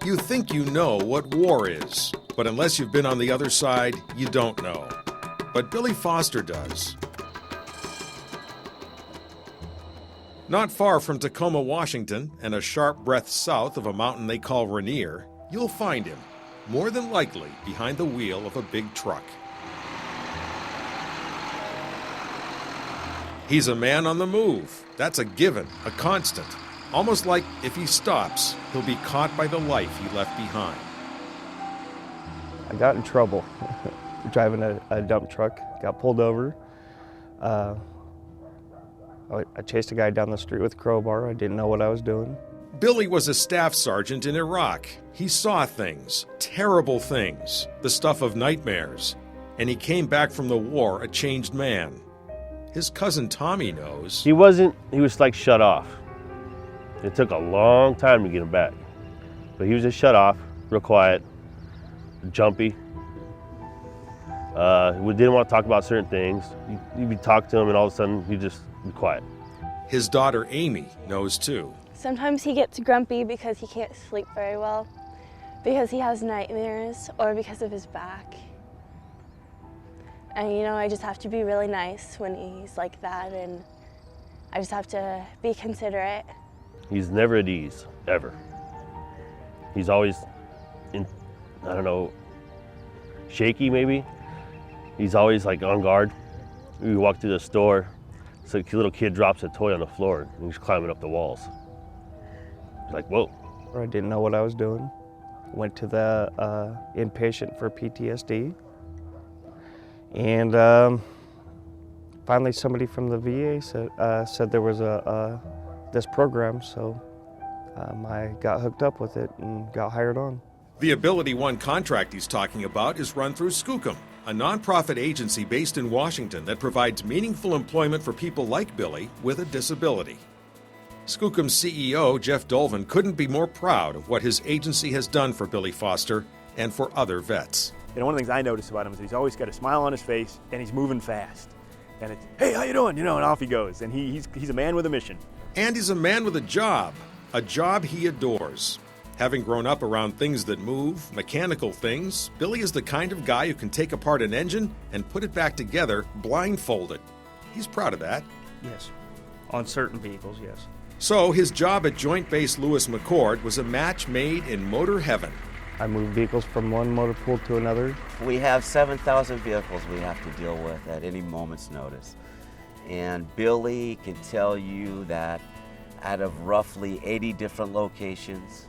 You think you know what war is, but unless you've been on the other side, you don't know. But Billy Foster does. Not far from Tacoma, Washington, and a sharp breadth south of a mountain they call Rainier, you'll find him, more than likely behind the wheel of a big truck. He's a man on the move. That's a given, a constant. Almost like if he stops, he'll be caught by the life he left behind. I got in trouble driving a dump truck, got pulled over. I chased a guy down the street with a crowbar. I didn't know what I was doing. Billy was a staff sergeant in Iraq. He saw things, terrible things, the stuff of nightmares. And he came back from the war a changed man. His cousin Tommy knows. He was like shut off. It took a long time to get him back. But he was just shut off, real quiet, jumpy. We didn't want to talk about certain things. You'd be talking to him and all of a sudden he'd just be quiet. His daughter Amy knows too. Sometimes he gets grumpy because he can't sleep very well, because he has nightmares, or because of his back. And I just have to be really nice when he's like that, and I just have to be considerate. He's never at ease, ever. He's always shaky maybe. He's always like on guard. We walk through the store, so a little kid drops a toy on the floor and he's climbing up the walls. He's like, whoa. I didn't know what I was doing. Went to the inpatient for PTSD. And finally somebody from the VA said there was this program, so I got hooked up with it and got hired on. The AbilityOne contract he's talking about is run through Skookum, a nonprofit agency based in Washington that provides meaningful employment for people like Billy with a disability. Skookum's CEO, Jeff Dolvin, couldn't be more proud of what his agency has done for Billy Foster and for other vets. One of the things I notice about him is he's always got a smile on his face and he's moving fast. And it's, hey, how you doing? And off he goes. And he's a man with a mission. And he's a man with a job he adores. Having grown up around things that move, mechanical things, Billy is the kind of guy who can take apart an engine and put it back together blindfolded. He's proud of that. Yes, on certain vehicles, yes. So his job at Joint Base Lewis McChord was a match made in motor heaven. I move vehicles from one motor pool to another. We have 7,000 vehicles we have to deal with at any moment's notice. And Billy can tell you that out of roughly 80 different locations,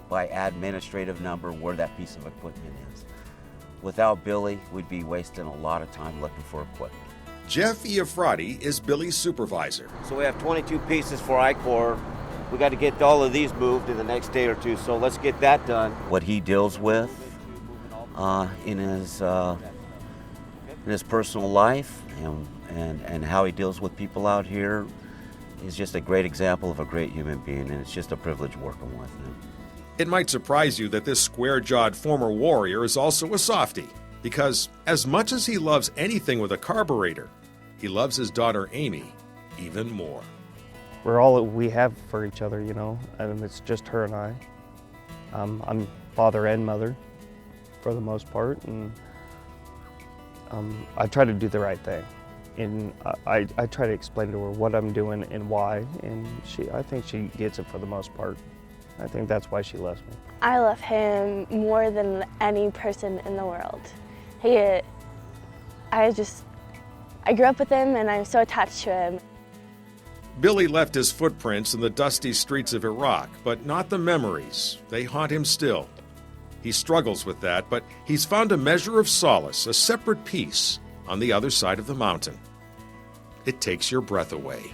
by administrative number, where that piece of equipment is. Without Billy, we'd be wasting a lot of time looking for equipment. Jeff Iafrati is Billy's supervisor. So we have 22 pieces for I-Corps. We got to get all of these moved in the next day or two, so let's get that done. What he deals with in his personal life and how he deals with people out here is just a great example of a great human being, and it's just a privilege working with him. It might surprise you that this square-jawed former warrior is also a softie, because as much as he loves anything with a carburetor, he loves his daughter Amy even more. We're all that we have for each other, and it's just her and I. I'm father and mother for the most part, and I try to do the right thing. And I try to explain to her what I'm doing and why, and I think she gets it for the most part. I think that's why she loves me. I love him more than any person in the world. I grew up with him and I'm so attached to him. Billy left his footprints in the dusty streets of Iraq, but not the memories. They haunt him still. He struggles with that, but he's found a measure of solace, a separate peace, on the other side of the mountain. It takes your breath away.